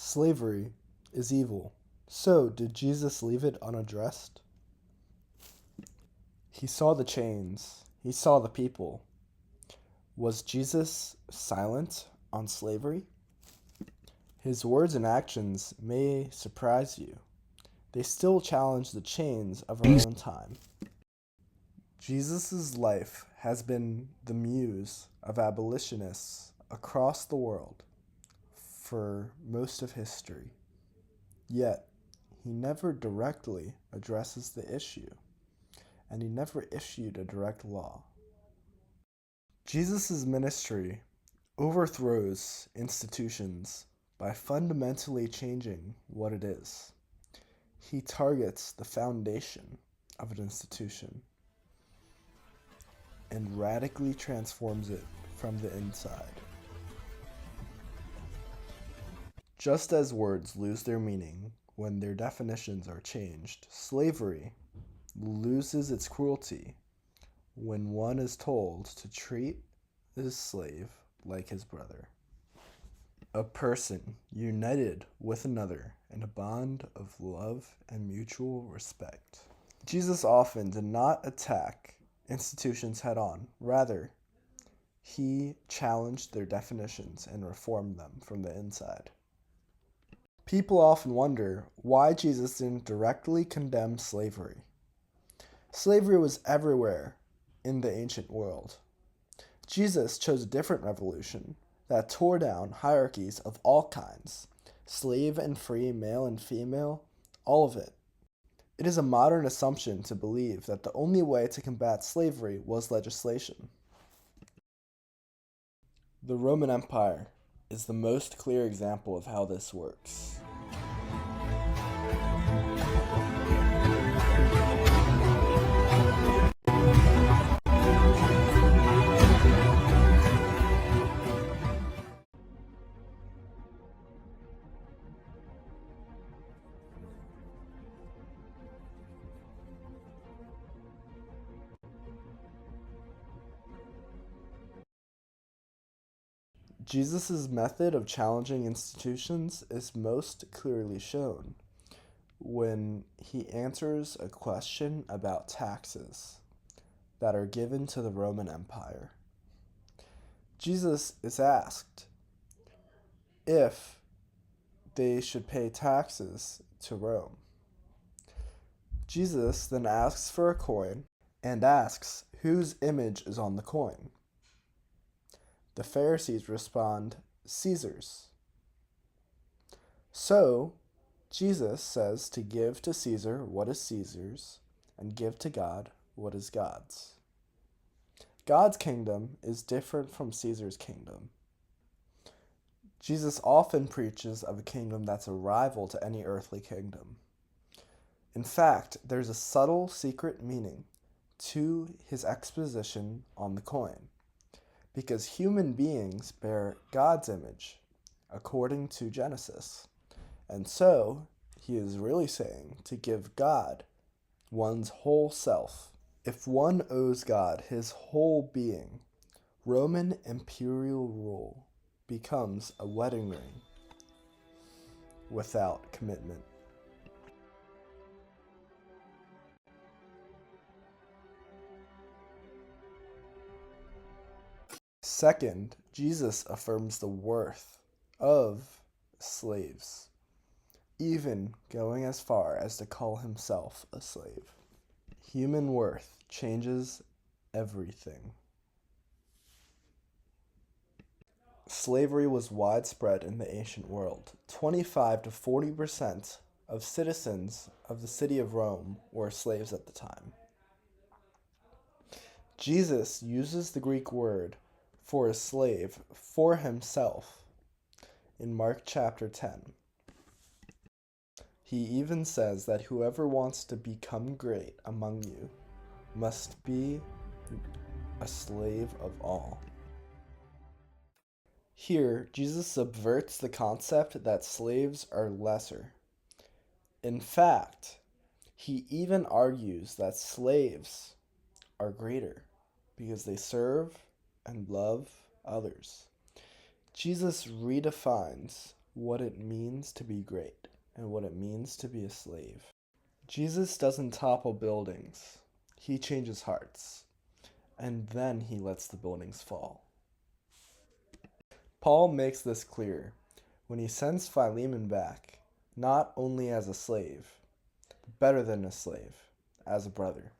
Slavery is evil. So, did Jesus leave it unaddressed? He saw the chains. He saw the people. Was Jesus silent on slavery? His words and actions may surprise you. They still challenge the chains of our own time. Jesus' life has been the muse of abolitionists across the world for most of history. Yet, he never directly addresses the issue, and he never issued a direct law. Jesus' ministry overthrows institutions by fundamentally changing what it is. He targets the foundation of an institution and radically transforms it from the inside. Just as words lose their meaning when their definitions are changed, slavery loses its cruelty when one is told to treat his slave like his brother. A person united with another in a bond of love and mutual respect. Jesus often did not attack institutions head on. Rather, he challenged their definitions and reformed them from the inside. People often wonder why Jesus didn't directly condemn slavery. Slavery was everywhere in the ancient world. Jesus chose a different revolution that tore down hierarchies of all kinds, slave and free, male and female, all of it. It is a modern assumption to believe that the only way to combat slavery was legislation. The Roman Empire is the most clear example of how this works. Jesus' method of challenging institutions is most clearly shown when he answers a question about taxes that are given to the Roman Empire. Jesus is asked if they should pay taxes to Rome. Jesus then asks for a coin and asks whose image is on the coin. The Pharisees respond, Caesar's. So, Jesus says to give to Caesar what is Caesar's and give to God what is God's. God's kingdom is different from Caesar's kingdom. Jesus often preaches of a kingdom that's a rival to any earthly kingdom. In fact, there's a subtle secret meaning to his exposition on the coin, because human beings bear God's image, according to Genesis. And so, he is really saying to give God one's whole self. If one owes God his whole being, Roman imperial rule becomes a wedding ring without commitment. Second, Jesus affirms the worth of slaves, even going as far as to call himself a slave. Human worth changes everything. Slavery was widespread in the ancient world. 25 to 40% of citizens of the city of Rome were slaves at the time. Jesus uses the Greek word for a slave for himself in Mark chapter 10. He even says that whoever wants to become great among you must be a slave of all. Here, Jesus subverts the concept that slaves are lesser. In fact, he even argues that slaves are greater because they serve and love others. Jesus redefines what it means to be great and what it means to be a slave. Jesus doesn't topple buildings, he changes hearts, and then he lets the buildings fall. Paul makes this clear when he sends Philemon back, not only as a slave, but better than a slave, as a brother.